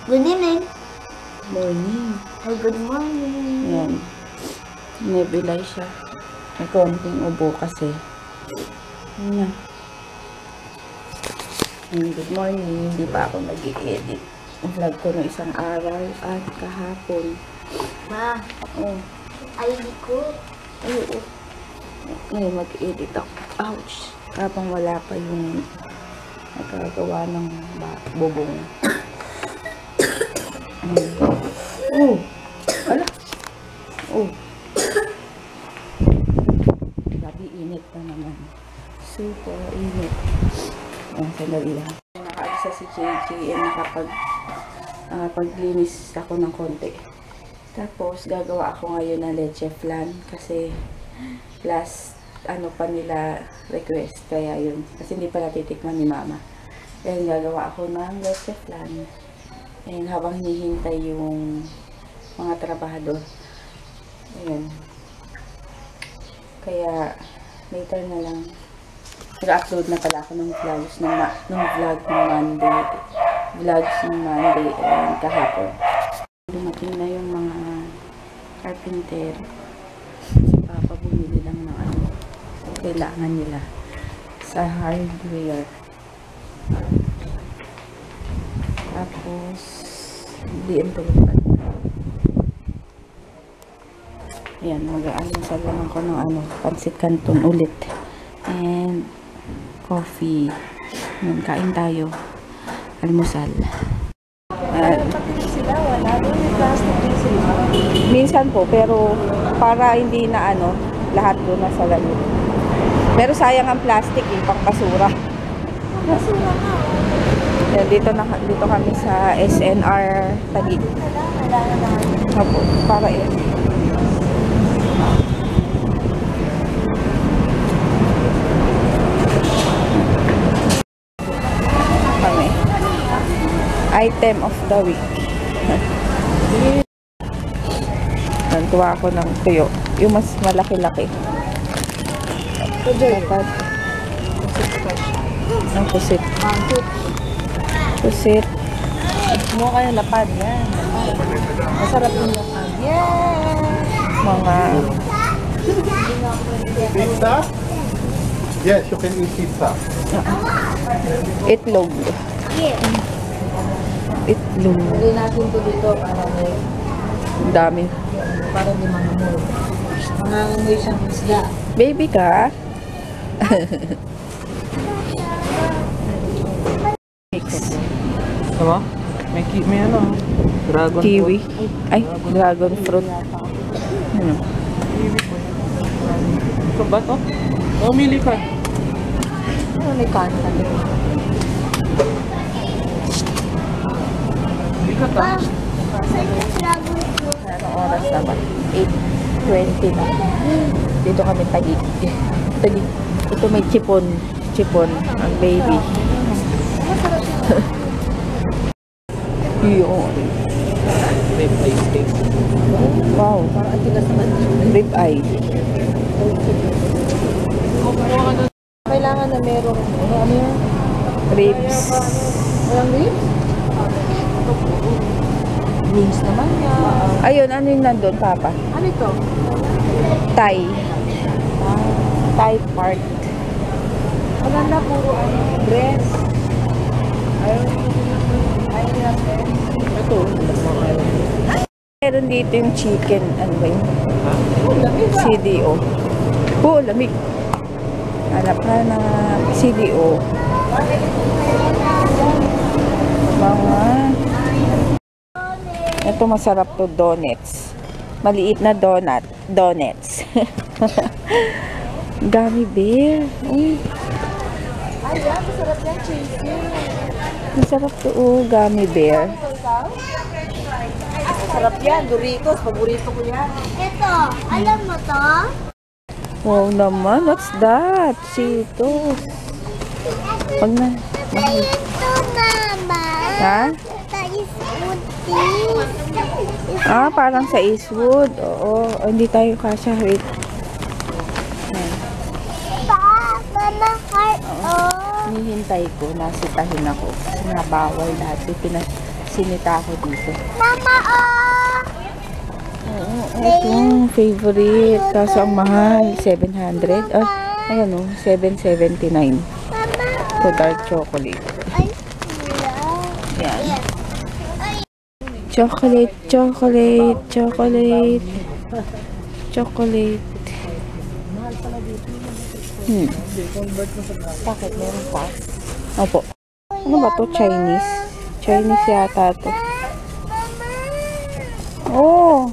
Good evening. Morning. Oh, good morning. Yan. Nebulay siya. May konting ubo kasi. Yan na. Good morning. Hindi pa ako nag-i-edit. Ang vlog ko no isang araw at kahapon. Ma, Oh. ID ko. Ay, oo. Ngayon mag-edit ako. Ouch. Habang wala pa yung nagkagawa ng bubong. Oh. Ala. Oh. Grabe init na naman. Super init. Sandali lang. Nakaalisa si JJ paglinis ako ng konti. Tapos gagawa ako ngayon ng leche flan kasi last pa nila request, kaya yun. Kasi hindi pa natitikman ni mama. Kaya gagawa ako ng leche flan. Ayan, habang hinihintay yung mga trabahador. Ayan. Kaya, later na lang. Nag-upload na pala ako ng vlogs, ng vlog ng Monday. Vlogs ng Monday and kahapon. Dumating na yung mga carpenter. Si Papa bumili lang ng kailangan nila sa hardware. Tapos, hindi ang tulugan. Ayan, mag-aalasal lang ako ng pansit canton ulit. And, coffee. Ayan, kain tayo. Almusal. Minsan po, pero para hindi na lahat doon nasa ganyan. Pero sayang ang plastic pang basura. Basura nga. Yan, dito kami sa SNR Taguig. Opo, para kami. Item of the week. Nantuwa ako ng tuyo. Yung mas malaki-laki. Dapat. Ang pusit. Pusit. Mo kayo lapad yan. Masarap yung lapad. Yeah! Mga Pizza? Yes, you can eat pizza. itlog. Yeah. Itlog. Hindi natin to dito para may Ang dami. para di mangamoy. Mangamoy siyang isda. Baby ka? Mix. Diba? May dragon Kiwi. fruit. Ay, dragon fruit. Ano? Ito ba to? Mili ka. Ano may kanta din? Mili ka ta. Anong oras na ba? 8:20 na. Dito kami Taguig. Taguig. Ito may chipon. Chipon. Ang baby. Yung. Rib eye steak. Wow. Parang atigas naman. Rib eye. Kailangan na merong ano yan? Ribs. Walang ribs? Wings naman yan. Ayun, ano yung nandun, Papa? Ano ito? Thai. Thai part. Wala na, puro breast. Ayaw nila breast. Ito. Meron dito yung chicken. Ano ba yun? Oh, lamig ah. CDO. Oo, lamig. Hanap na ng CDO. Mga... Ito masarap to, donuts. Maliit na donuts. Gummy bear. Uy, Ay, yan. Masarap yan, cheesy. masarap to, gummy bear. Masarap yan. Doritos. Paborito ko yan. Ito, alam mo to? Wow naman, what's that? Cheetos. Pag na... Ito, mama. Ha? Ito is puti. Parang sa Eastwood. Oo, hindi tayo kasya. Wait. Ayan. Mama, heart, oh. Hinihintay ko, nasitahin ako. Kasi nga bawal dati. sinita ko dito. Mama, Itong favorite. Kaso ang mahal. 700. Ah, ayan o. 779. Ito dark chocolate. ay, Yan. Chocolate, chocolate, chocolate. Chocolate. Bakit? Meron pa? Opo. Ano ba to? Chinese? Chinese yata to. Oh!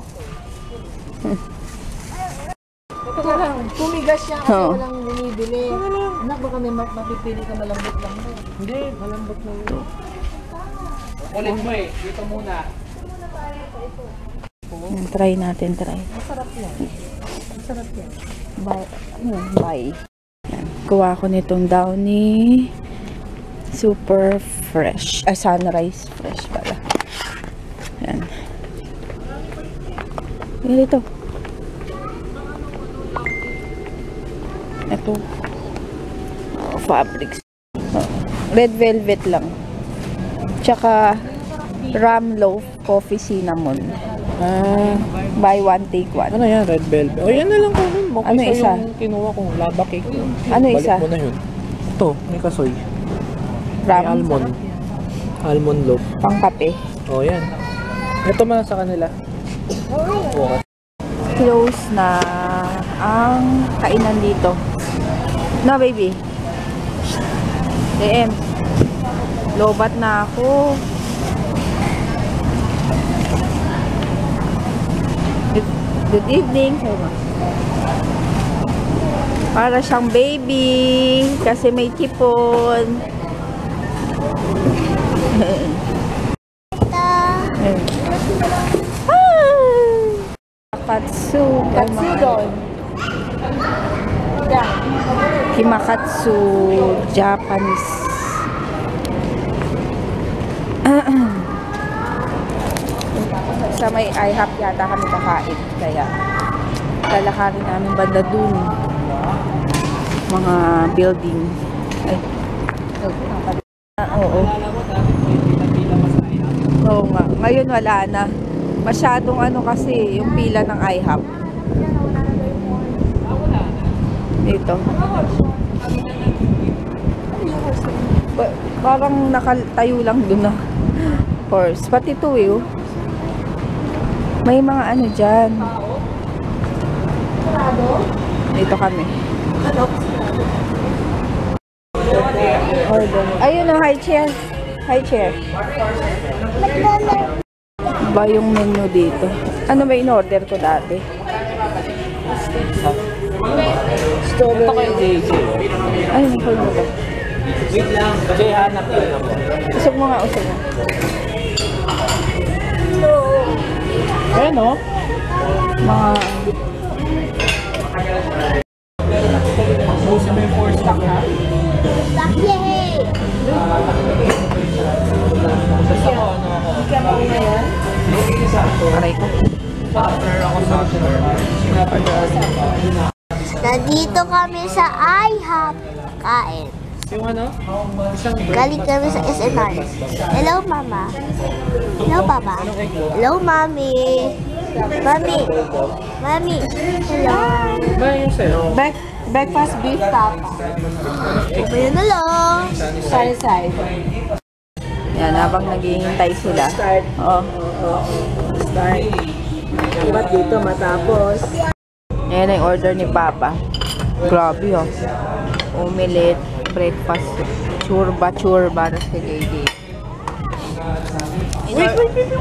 Teka lang, tumigas siya kasi Oo. walang bumibili. Anak, baka may mapipili ka malambot lang mo. Hindi, malambot na yun. Ulit mo eh. Dito muna. Try natin, try. Masarap yan. Masarap yan. Bye. Bye. Yan. Kuha ko nitong Downy. Super fresh. Sunrise fresh pala. Yan. Yan ito. Ito. Oh, fabrics. Oh, red velvet lang. Tsaka ram loaf coffee cinnamon. Ah, Buy one, take one. ano yan? Red velvet. O, yan na lang kunin mo. Ano Kaysa isa? yung kinuha kong lava cake. Ano Balik isa? mo na yun. Ito, may kasoy. May Ram. almond. Almond loaf. Pang kape. O, yan. Ito man sa kanila. Oo. Close na ang kainan dito. No, baby. DM. Lobat na ako. Good evening. Sabi mo. Para siyang baby. Kasi may tipon. Ayun. Katsu. Katsu doon. Yan. Kimakatsu Japanese. Sa may IHOP yata kami kakain. Kaya lalakarin namin banda dun. Mga building. Ay. Oo. Oo nga. Ngayon wala na. Masyadong ano kasi yung pila ng IHOP. Dito. Parang nakatayo lang dun na horse. Pati ito eh. Oh. May mga ano dyan. Dito kami. Order. Ayun o, high chair. High chair. Ba yung menu dito? Ano ba in-order ko dati? Ito kay JJ. Ay, nakul mo ba? Wait lang. Kasi hanap yun ako. Usog mo nga, usog mo. Ayan o. Mga... Busin mo yung 4 stock ha. Yay! Basta ko ano ako. Aray ko. Partner ako sa sinabi ko. Nandito kami sa IHOP. Kain. Yung ano? Isang Galing kami sa SNR. Hello, Mama. Hello, Papa. Hello, Mommy. Mommy. Mommy. Hello. ba yung sa'yo? Breakfast beef tapa. Ayun na lang. Side. Yan, habang naghihintay sila. Oh. Start. Dapat dito matapos. Yan ang order ni Papa. Grabe oh. Omelette, breakfast, churba. Tapos kay JJ.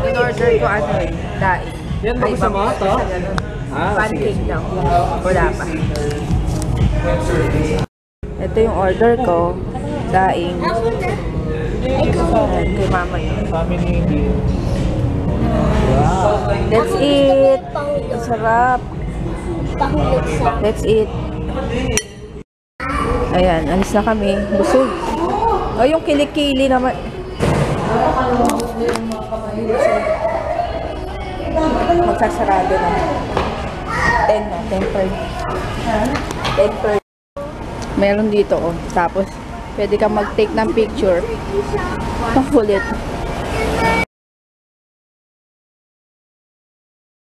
In-order ko ano eh, daing. Yan ba gusto mo? Ito? Pancake daw. Wala pa. Ito yung order ko. Daing. Ayan, kay mama yun. Family hindi. Let's eat. Ang sarap. Let's eat. Ayan, alis na kami. Busog. O, yung kilikili naman. Magsasarado na. 10 na, 10 per. 10 per. Meron dito, oh. Tapos, pwede kang mag-take ng picture. Ang kulit.